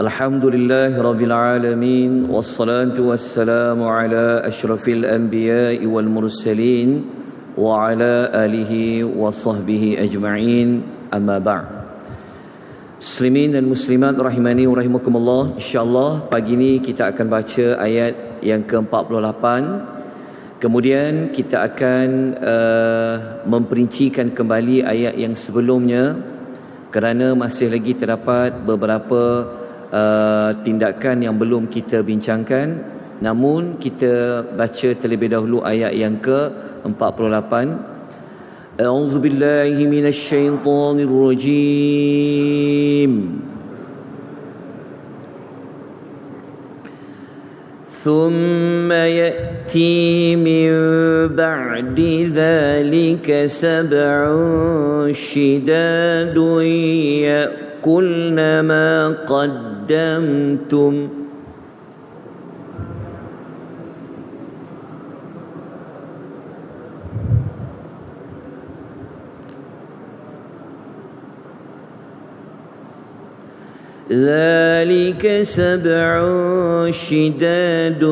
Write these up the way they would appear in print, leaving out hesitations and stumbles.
Alhamdulillah Rabbil Alamin. Wassalatu wassalamu ala ashrafil anbiya'i wal mursalin wa ala alihi wa sahbihi ajma'in. Amma ba'd. Muslimin dan muslimat rahimani wa rahimakumullah. InsyaAllah pagi ini kita akan baca ayat yang ke-48. Kemudian kita akan memperincikan kembali ayat yang sebelumnya, kerana masih lagi terdapat beberapa tindakan yang belum kita bincangkan. Namun kita baca terlebih dahulu ayat yang ke-48. A'udzu billahi minasy syaithanir rajim. ثم يأتي من بعد ذلك 7 شداد يأكلن ما قدمتم ذلك 7 شداد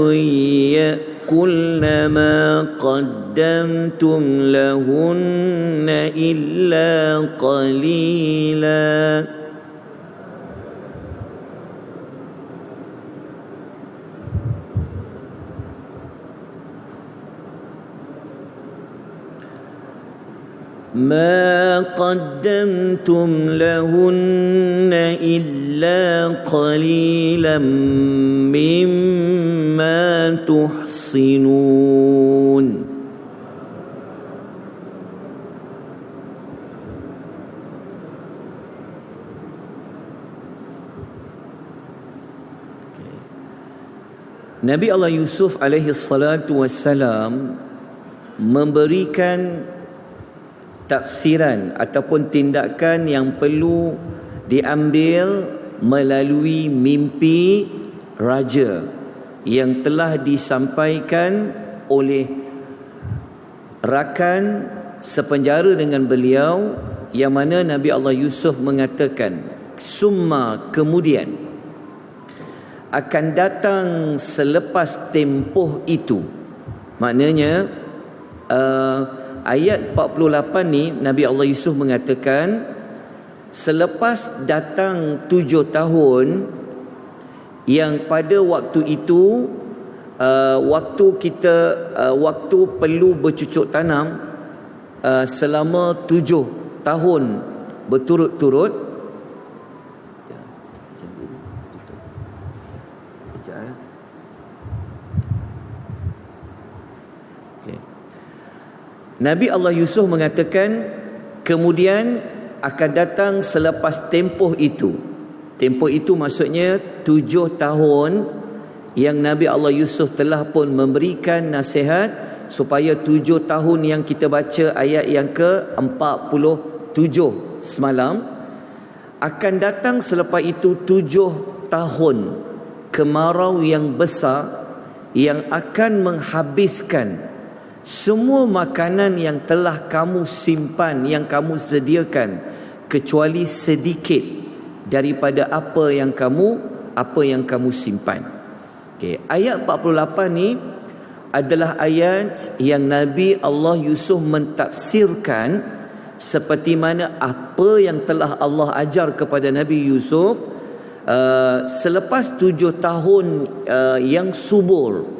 يأكلن ما قدمتم لهن إلا قليلا ما قدمتم لهن إلا قليلا مما تحصنون. Nabi Allah Yusuf alaihi salatu wassalam memberikan tafsiran ataupun tindakan yang perlu diambil melalui mimpi raja yang telah disampaikan oleh rakan sepenjara dengan beliau, yang mana Nabi Allah Yusuf mengatakan summa, kemudian akan datang selepas tempoh itu. Maknanya ayat 48 ni Nabi Allah Yusuf mengatakan selepas datang 7 tahun yang pada waktu itu waktu perlu bercucuk tanam selama 7 tahun berturut-turut. Nabi Allah Yusuf mengatakan kemudian akan datang selepas tempoh itu. Tempoh itu maksudnya 7 tahun yang Nabi Allah Yusuf telah pun memberikan nasihat supaya 7 tahun yang kita baca ayat yang ke-47 semalam, akan datang selepas itu 7 tahun kemarau yang besar yang akan menghabiskan semua makanan yang telah kamu simpan, yang kamu sediakan, kecuali sedikit daripada apa yang kamu simpan. Okey, ayat 48 ni adalah ayat yang Nabi Allah Yusuf mentafsirkan seperti mana apa yang telah Allah ajar kepada Nabi Yusuf selepas 7 tahun yang subur.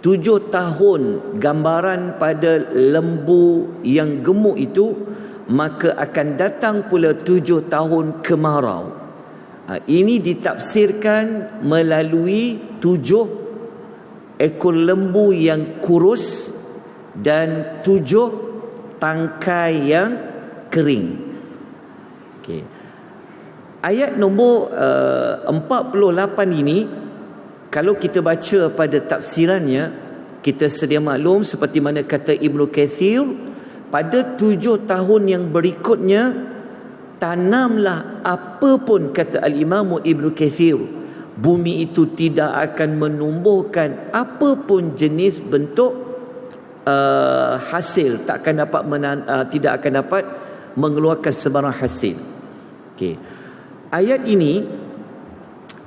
7 tahun gambaran pada lembu yang gemuk itu, maka akan datang pula 7 tahun kemarau. Ini ditafsirkan melalui 7 ekor lembu yang kurus dan 7 tangkai yang kering. Okay. Ayat nombor 48 ini, kalau kita baca pada tafsirannya, kita sedia maklum seperti mana kata Ibnu Kathir, pada 7 tahun yang berikutnya tanamlah apa pun, kata Al-Imam Ibnu Kathir, bumi itu tidak akan menumbuhkan apa pun jenis bentuk hasil, tidak akan dapat mengeluarkan sebarang hasil. Okey. Ayat ini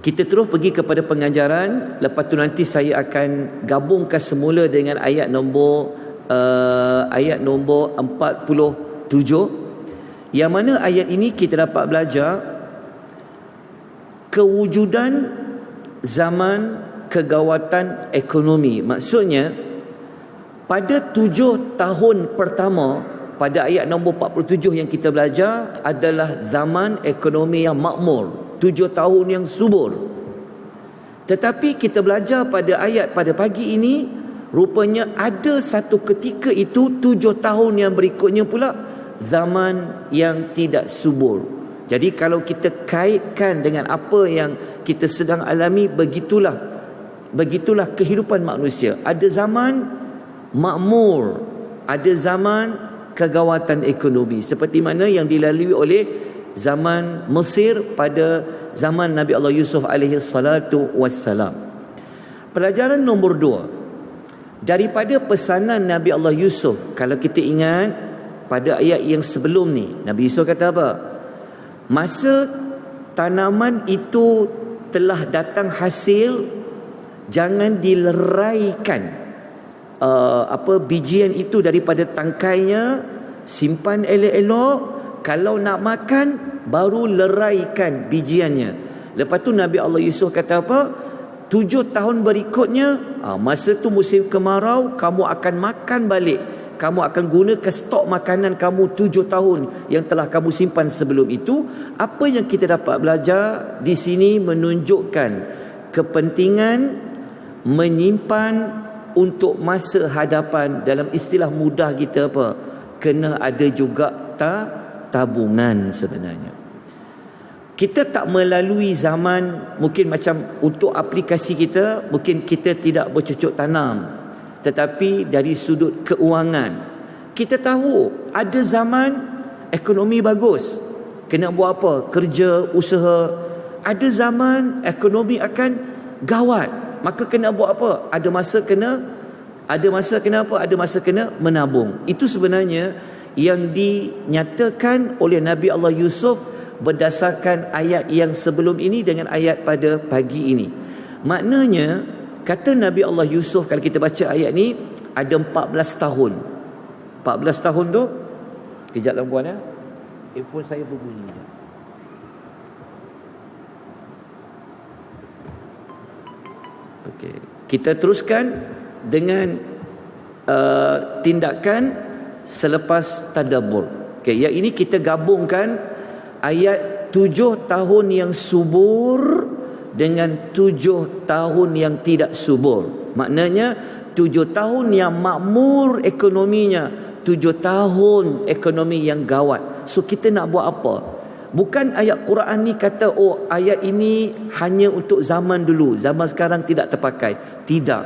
Kita terus pergi kepada pengajaran. Lepas tu nanti saya akan gabungkan semula dengan ayat nombor 47, yang mana ayat ini kita dapat belajar kewujudan zaman kegawatan ekonomi. Maksudnya pada 7 tahun pertama pada ayat nombor 47 yang kita belajar adalah zaman ekonomi yang makmur, 7 tahun yang subur. Tetapi kita belajar pada ayat pada pagi ini, rupanya ada satu ketika itu 7 tahun yang berikutnya pula zaman yang tidak subur. Jadi kalau kita kaitkan dengan apa yang kita sedang alami, begitulah kehidupan manusia. Ada zaman makmur, ada zaman kegawatan ekonomi, seperti mana yang dilalui oleh zaman Mesir pada zaman Nabi Allah Yusuf alaihi salatu wassalam. Pelajaran nombor 2 daripada pesanan Nabi Allah Yusuf, kalau kita ingat pada ayat yang sebelum ni, Nabi Yusuf kata apa? Masa tanaman itu telah datang hasil, jangan dileraikan bijian itu daripada tangkainya, simpan elok-elok, kalau nak makan baru leraikan bijiannya. Lepas tu Nabi Allah Yusuf kata apa? 7 tahun berikutnya, masa tu musim kemarau, kamu akan makan balik, kamu akan gunakan stok makanan kamu 7 tahun yang telah kamu simpan sebelum itu. Apa yang kita dapat belajar di sini menunjukkan kepentingan menyimpan untuk masa hadapan. Dalam istilah mudah kita apa? Kena ada juga tabungan sebenarnya. Kita tak melalui zaman, mungkin macam untuk aplikasi kita, mungkin kita tidak bercocok tanam. Tetapi dari sudut keuangan, kita tahu ada zaman ekonomi bagus, kena buat apa? Kerja, usaha. Ada zaman ekonomi akan gawat, maka kena buat apa? Ada masa kena menabung. Itu sebenarnya yang dinyatakan oleh Nabi Allah Yusuf berdasarkan ayat yang sebelum ini dengan ayat pada pagi ini. Maknanya kata Nabi Allah Yusuf, kalau kita baca ayat ni, ada 14 tahun. 14 tahun tu, kejap lah puan ya, earphone saya berbunyi. Okey, kita teruskan dengan tindakan selepas tadabbur. Okey, yang ini kita gabungkan ayat 7 tahun yang subur dengan 7 tahun yang tidak subur. Maknanya 7 tahun yang makmur ekonominya, 7 tahun ekonomi yang gawat. So kita nak buat apa? Bukan ayat Quran ni kata, oh ayat ini hanya untuk zaman dulu, zaman sekarang tidak terpakai. Tidak.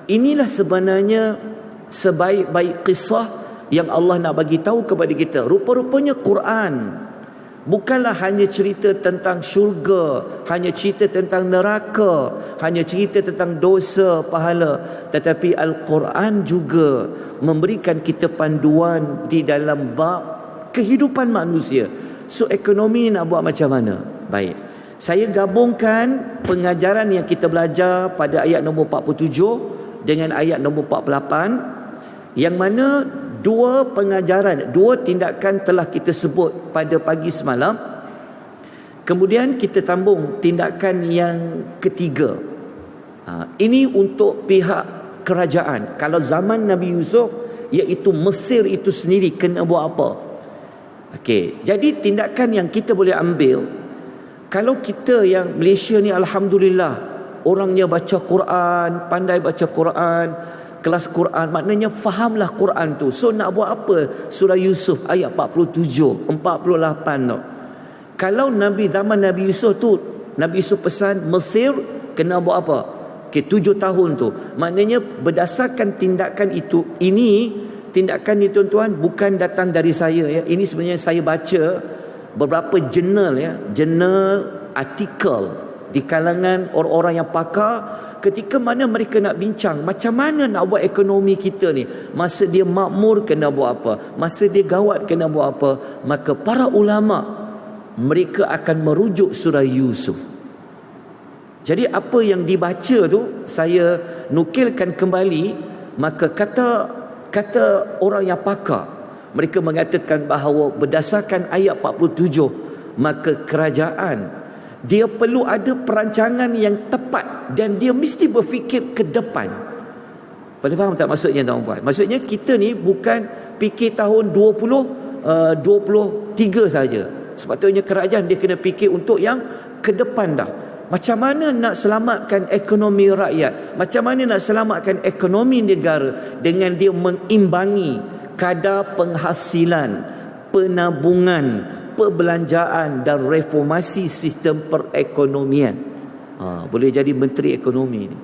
Inilah sebenarnya sebaik-baik kisah yang Allah nak bagi tahu kepada kita. Rupa-rupanya Quran bukanlah hanya cerita tentang syurga, hanya cerita tentang neraka, hanya cerita tentang dosa, pahala. Tetapi Al-Quran juga memberikan kita panduan di dalam bab kehidupan manusia. So ekonomi nak buat macam mana? Baik, saya gabungkan pengajaran yang kita belajar pada ayat nombor 47 dengan ayat nombor 48, yang mana dua pengajaran, dua tindakan telah kita sebut pada pagi semalam. Kemudian kita tambung tindakan yang ketiga. Ini untuk pihak kerajaan. Kalau zaman Nabi Yusuf, iaitu Mesir itu sendiri, kena buat apa? Okey, jadi tindakan yang kita boleh ambil, kalau kita yang Malaysia ni alhamdulillah, orangnya baca Quran, pandai baca Quran, kelas Quran, maknanya fahamlah Quran tu. So nak buat apa? Surah Yusuf ayat 47, 48 tu. Kalau zaman Nabi Yusuf tu, Nabi Yusuf pesan Mesir kena buat apa? Okey, 7 tahun tu. Maknanya berdasarkan tindakan itu, tindakan ni tuan-tuan bukan datang dari saya ya. Ini sebenarnya saya baca beberapa jurnal ya, jurnal artikel di kalangan orang-orang yang pakar, ketika mana mereka nak bincang macam mana nak buat ekonomi kita ni. Masa dia makmur kena buat apa, masa dia gawat kena buat apa. Maka para ulama mereka akan merujuk surah Yusuf. Jadi apa yang dibaca tu saya nukilkan kembali, maka kata orang yang pakar, mereka mengatakan bahawa berdasarkan ayat 47, maka kerajaan dia perlu ada perancangan yang tepat dan dia mesti berfikir ke depan. Pada faham tak maksudnya tuan-tuan? Maksudnya kita ni bukan fikir tahun 23 saja. Sepatutnya kerajaan dia kena fikir untuk yang ke depan dah. Macam mana nak selamatkan ekonomi rakyat? Macam mana nak selamatkan ekonomi negara dengan dia mengimbangi kadar penghasilan, penabungan, perbelanjaan dan reformasi sistem perekonomian. Boleh jadi menteri ekonomi ni.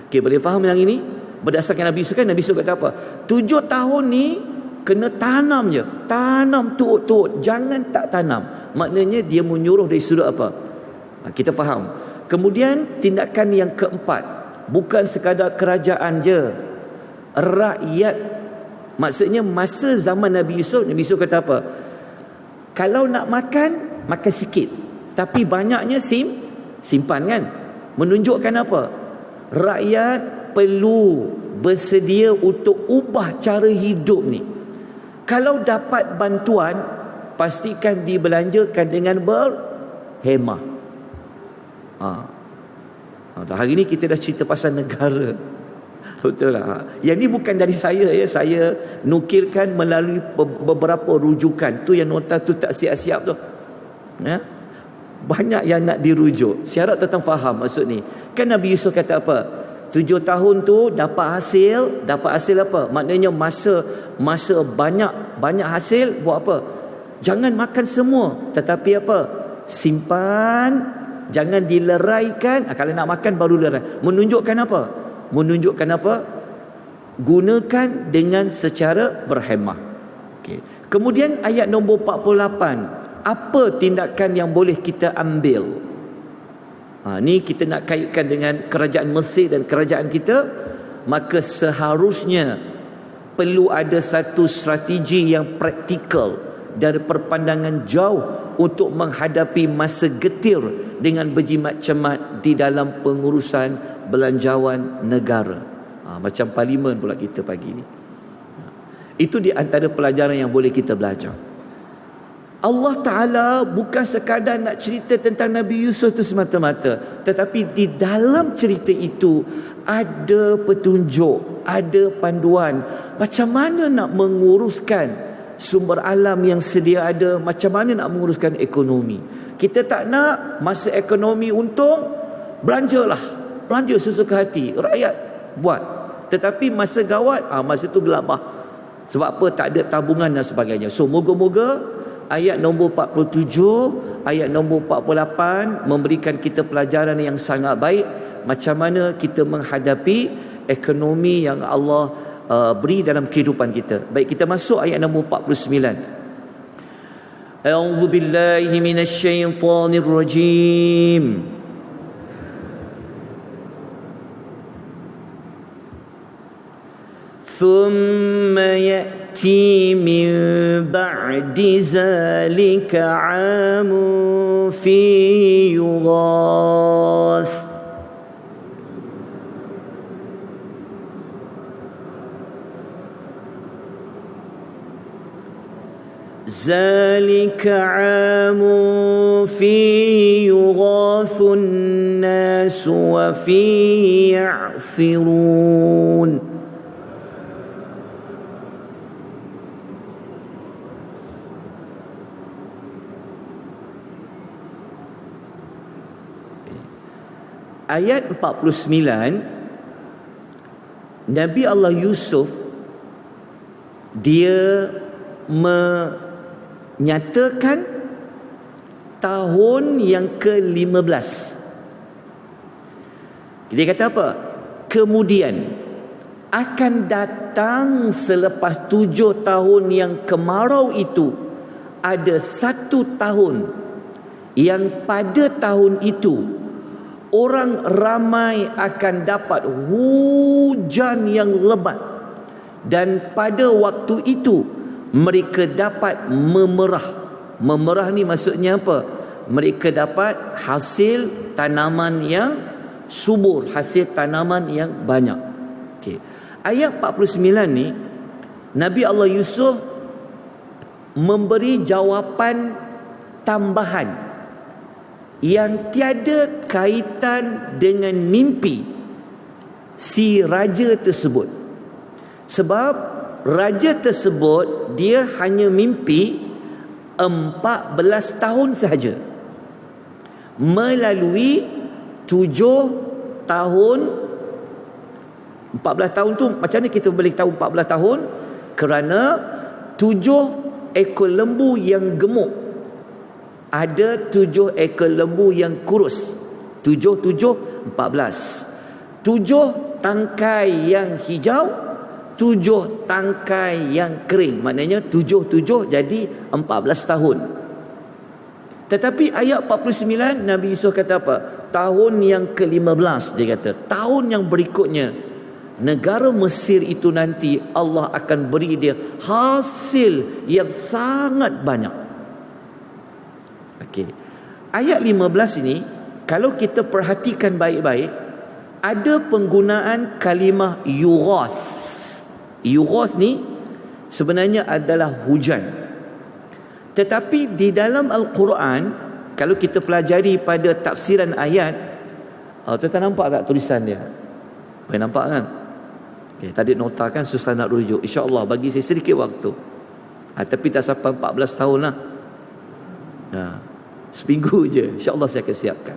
Okey, boleh faham yang ini? Berdasarkan Nabi Yusuf kan, Nabi Yusuf kata apa? 7 tahun ni kena tanam je. Tanam turut-turut, jangan tak tanam. Maknanya dia menyuruh dari sudut apa? Kita faham. Kemudian tindakan yang keempat, bukan sekadar kerajaan je, rakyat. Maksudnya masa zaman Nabi Yusuf kata apa? Kalau nak makan, makan sikit, tapi banyaknya simpan kan. Menunjukkan apa? Rakyat perlu bersedia untuk ubah cara hidup ni. Kalau dapat bantuan, pastikan dibelanjakan dengan berhemah. Hari ni kita dah cerita pasal negara. Betul lah. Yang ni bukan dari saya ya. Saya nukilkan melalui beberapa rujukan. Tu yang nota tu tak siap-siap tu. Ya? Banyak yang nak dirujuk. Syarat tentang faham maksud ni. Kan Nabi Yusuf kata apa? 7 tahun tu dapat hasil apa? Maknanya masa banyak hasil, buat apa? Jangan makan semua, tetapi apa? Simpan. Jangan dileraikan. Kalau nak makan baru lerai. Menunjukkan apa? Gunakan dengan secara berhemah. Okay. Kemudian ayat nombor 48. Apa tindakan yang boleh kita ambil? Ni kita nak kaitkan dengan kerajaan Mesir dan kerajaan kita. Maka seharusnya perlu ada satu strategi yang praktikal dari perpandangan jauh untuk menghadapi masa getir dengan berjimat cermat di dalam pengurusan belanjawan negara. Macam parlimen pula kita pagi ni. Itu di antara pelajaran yang boleh kita belajar. Allah Ta'ala bukan sekadar nak cerita tentang Nabi Yusuf itu semata-mata, tetapi di dalam cerita itu ada petunjuk, ada panduan macam mana nak menguruskan sumber alam yang sedia ada, macam mana nak menguruskan ekonomi. Kita tak nak masa ekonomi untung, belanja sesuka hati, rakyat buat. Tetapi masa gawat, masa itu gelabah. Sebab apa? Tak ada tabungan dan sebagainya. So moga-moga ayat nombor 47, ayat nombor 48 memberikan kita pelajaran yang sangat baik macam mana kita menghadapi ekonomi yang Allah beri dalam kehidupan kita. Baik, kita masuk ayat nombor 49. A'udzu billahi minasyaitonir rajim. ثم يأتي من بعد ذلك عام فيه يغاث ذلك عام فيه يغاث الناس وفيه يعصرون. Ayat 49, Nabi Allah Yusuf dia menyatakan tahun yang ke-15. Dia kata apa? Kemudian akan datang selepas 7 tahun yang kemarau itu ada 1 tahun yang pada tahun itu orang ramai akan dapat hujan yang lebat, dan pada waktu itu mereka dapat memerah. Memerah ni maksudnya apa? Mereka dapat hasil tanaman yang subur, hasil tanaman yang banyak. Okey. Ayat 49 ni, Nabi Allah Yusuf memberi jawapan tambahan yang tiada kaitan dengan mimpi si raja tersebut. Sebab raja tersebut dia hanya mimpi 14 tahun sahaja, melalui 7 tahun. 14 tahun tu macam mana kita boleh tahu 14 tahun? Kerana 7 ekor lembu yang gemuk, ada 7 ekor lembu yang kurus. 7, 7, 14. 7 tangkai yang hijau, 7 tangkai yang kering. Maknanya 7, 7 jadi 14 tahun. Tetapi ayat 49 Nabi Yusuf kata apa? Tahun yang ke-15, dia kata. Tahun yang berikutnya, negara Mesir itu nanti Allah akan beri dia hasil yang sangat banyak. Okey. Ayat 15 ini, kalau kita perhatikan baik-baik, ada penggunaan kalimah yughath. Yughath ni sebenarnya adalah hujan. Tetapi di dalam Al-Quran, kalau kita pelajari pada tafsiran ayat, tuan-tuan nampak tak tulisan dia? Boleh nampak kan? Okay, tadi nota kan, susah nak rujuk. InsyaAllah bagi saya sedikit waktu. Tapi tak sampai 14 tahun lah. Seminggu je, InsyaAllah saya akan siapkan.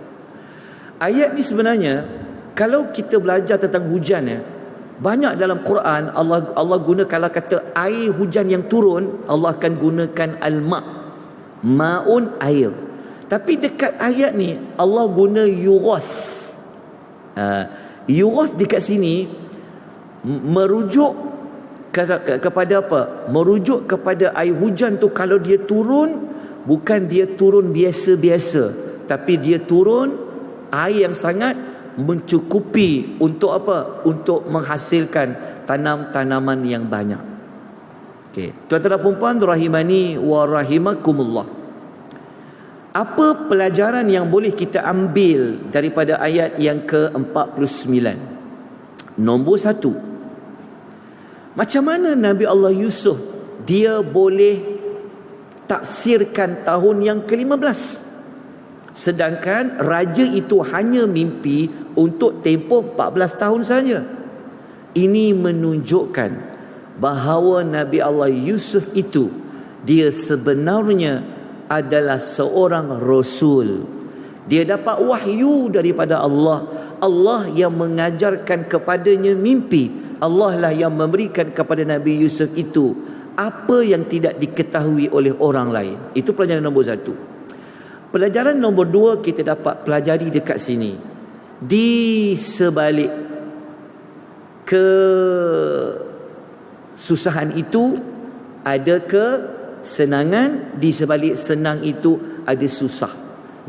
Ayat ni sebenarnya, kalau kita belajar tentang hujan, banyak dalam Quran Allah guna, kalau kata air hujan yang turun, Allah akan gunakan al-ma', ma'un, air. Tapi dekat ayat ni Allah guna yughath. Yughath dekat sini merujuk kepada apa? Merujuk kepada air hujan tu, kalau dia turun, bukan dia turun biasa-biasa, tapi dia turun air yang sangat mencukupi untuk apa? Untuk menghasilkan tanaman yang banyak. Okey, tuan-tuan dan puan-puan rahimani wa rahimakumullah. Apa pelajaran yang boleh kita ambil daripada ayat yang ke-49? Nombor 1, macam mana Nabi Allah Yusuf dia boleh tafsirkan tahun yang ke-15, sedangkan raja itu hanya mimpi untuk tempoh 14 tahun saja? Ini menunjukkan bahawa Nabi Allah Yusuf itu, dia sebenarnya adalah seorang rasul. Dia dapat wahyu daripada Allah. Allah yang mengajarkan kepadanya mimpi. Allah lah yang memberikan kepada Nabi Yusuf itu apa yang tidak diketahui oleh orang lain. Itu pelajaran nombor 1. Pelajaran nombor 2 kita dapat pelajari dekat sini. Di sebalik kesusahan itu ada kesenangan, di sebalik senang itu ada susah.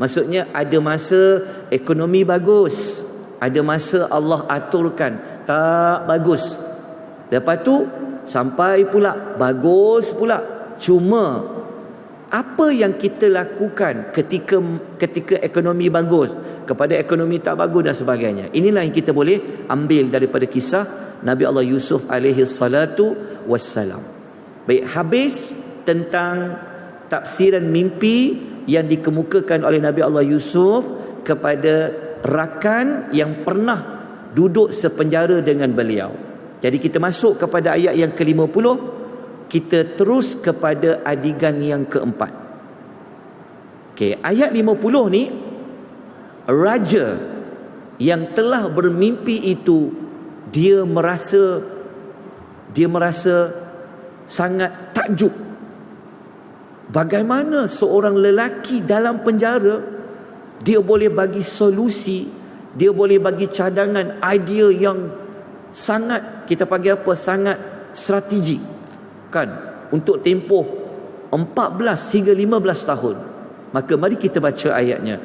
Maksudnya ada masa ekonomi bagus, ada masa Allah aturkan tak bagus. Lepas tu sampai pula bagus pula. Cuma apa yang kita lakukan ketika ekonomi bagus, kepada ekonomi tak bagus dan sebagainya. Inilah yang kita boleh ambil daripada kisah Nabi Allah Yusuf alaihi salatu wassalam. Baik, habis tentang tafsiran mimpi yang dikemukakan oleh Nabi Allah Yusuf kepada rakan yang pernah duduk sepenjara dengan beliau. Jadi kita masuk kepada ayat yang ke-50. Kita terus kepada adegan yang keempat. Okey, ayat 50 ni, raja yang telah bermimpi itu dia merasa sangat takjub. Bagaimana seorang lelaki dalam penjara dia boleh bagi solusi, dia boleh bagi cadangan, idea yang sangat, kita panggil apa, sangat strategi kan, untuk tempoh 14 hingga 15 tahun. Maka mari kita baca ayatnya.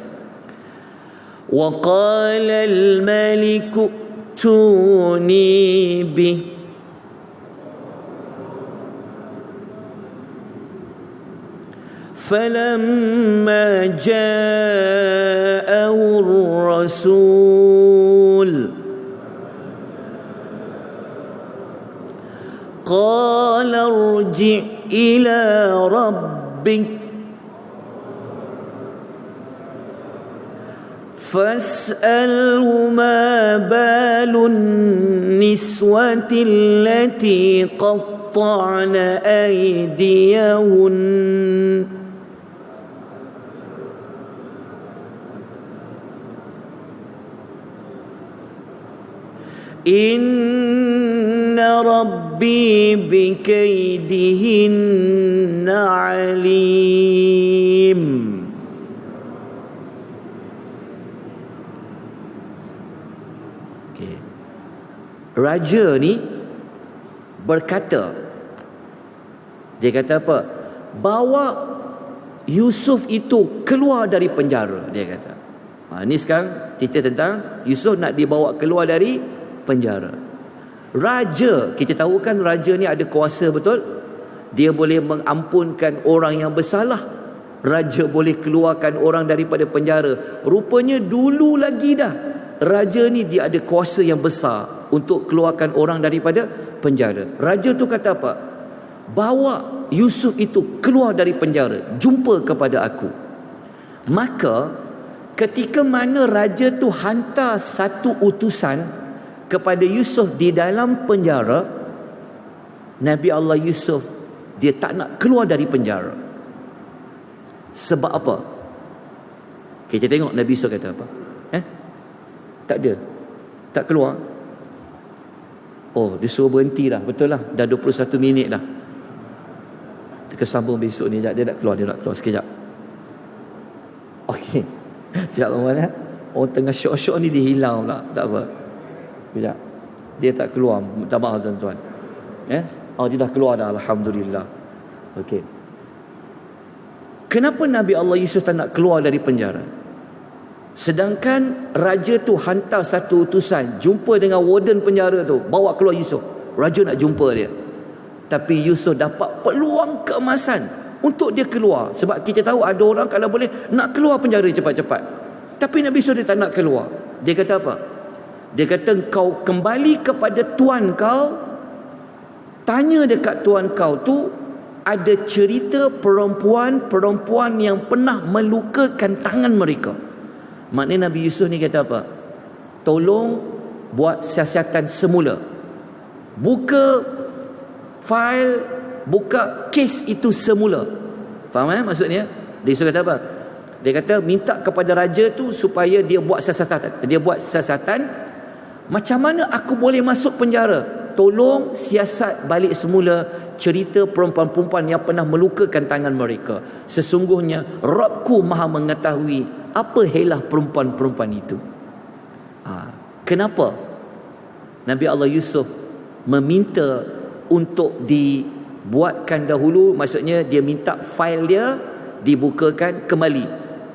Wa qala al-malik tuni bi فلما جاءه الرسول قال ارجع إلى ربك فاسأله ما بال النسوة التي قطعن أيديهن إن ربي بكيدهن عليم. Okay. Raja ni berkata, dia kata apa? Bawa Yusuf itu keluar dari penjara, dia kata. Ini sekarang cerita tentang Yusuf nak dibawa keluar dari penjara. Raja, kita tahu kan raja ni ada kuasa, betul? Dia boleh mengampunkan orang yang bersalah. Raja boleh keluarkan orang daripada penjara. Rupanya dulu lagi dah raja ni dia ada kuasa yang besar untuk keluarkan orang daripada penjara. Raja tu kata apa? Bawa Yusuf itu keluar dari penjara, jumpa kepada aku. Maka ketika mana raja tu hantar satu utusan kepada Yusuf di dalam penjara, Nabi Allah Yusuf dia tak nak keluar dari penjara. Sebab apa? Kita tengok Nabi Yusuf kata apa. Tak ada, tak keluar. Oh, dia suruh berhenti dah. Betul lah, dah 21 minit dah. Kita sambung besok ni. Dia nak keluar sekejap. Okey, sekejap lama. Orang tengah syok-syok ni dia hilang pula. Tak apa, sekejap. Dia tak keluar. Minta maaf tuan-tuan. Oh, dia dah keluar dah, alhamdulillah. Okey. Kenapa Nabi Allah Yusuf tak nak keluar dari penjara? Sedangkan raja tu hantar satu utusan, jumpa dengan warden penjara tu, bawa keluar Yusuf. Raja nak jumpa dia. Tapi Yusuf dapat peluang keemasan untuk dia keluar. Sebab kita tahu ada orang kalau boleh nak keluar penjara cepat-cepat. Tapi Nabi Yusuf dia tak nak keluar. Dia kata apa? Dia kata, kau kembali kepada tuan kau, tanya dekat tuan kau tu, ada cerita perempuan-perempuan yang pernah melukakan tangan mereka. Maknanya Nabi Yusuf ni kata apa? Tolong buat siasatan semula. Buka fail, buka kes itu semula. Faham maksudnya? Dia Yusuf kata apa? Dia kata minta kepada raja tu supaya dia buat siasatan. Dia buat siasatan. Macam mana aku boleh masuk penjara? Tolong siasat balik semula cerita perempuan-perempuan yang pernah melukakan tangan mereka. Sesungguhnya Rabbku maha mengetahui apa helah perempuan-perempuan itu. Kenapa Nabi Allah Yusuf meminta untuk dibuatkan dahulu? Maksudnya dia minta fail dia dibukakan kembali.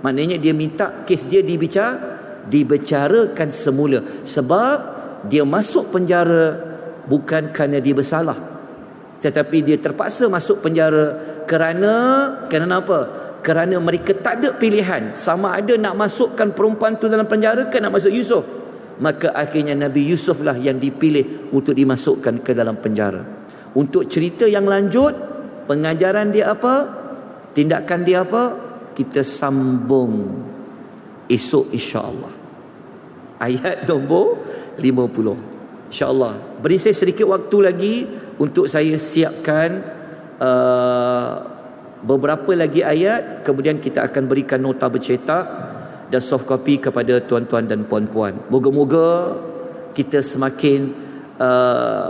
Maknanya dia minta kes dia dibicarakan semula. Sebab dia masuk penjara bukan kerana dia bersalah, tetapi dia terpaksa masuk penjara kerana apa? Kerana mereka tak ada pilihan, sama ada nak masukkan perempuan tu dalam penjara ke nak masuk Yusuf. Maka akhirnya Nabi Yusuf lah yang dipilih untuk dimasukkan ke dalam penjara. Untuk cerita yang lanjut, pengajaran dia apa, tindakan dia apa, kita sambung esok insya-Allah. Ayat nombor 50 insya-Allah. Beri saya sedikit waktu lagi untuk saya siapkan beberapa lagi ayat, kemudian kita akan berikan nota bercetak dan soft copy kepada tuan-tuan dan puan-puan. Moga-moga kita semakin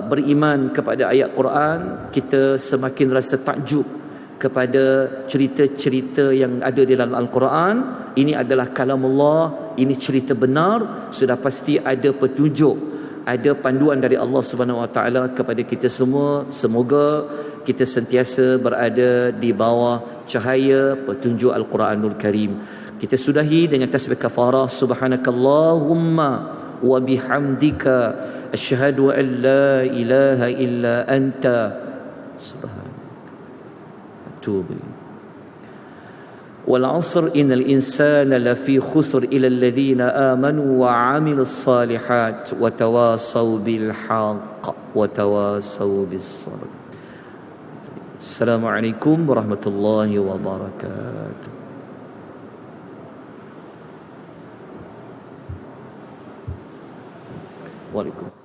beriman kepada ayat Quran, kita semakin rasa takjub kepada cerita-cerita yang ada di dalam Al-Quran. Ini adalah kalamullah, ini cerita benar, sudah pasti ada petunjuk, ada panduan dari Allah Subhanahu Wa Taala kepada kita semua. Semoga kita sentiasa berada di bawah cahaya petunjuk Al-Quranul Karim. Kita sudahi dengan tasbih kafarah. Subhanakallahumma wa bihamdika asyhadu an la ilaha illa anta subhanaka atubu ilaik. wal 'asr innal insana lafi khusr illa alladhina amanu wa 'amilus salihat wa tawasaw bil haqq wa tawasaw bis sabr. Assalamualaikum warahmatullahi wabarakatuh. Waalaikumsalam.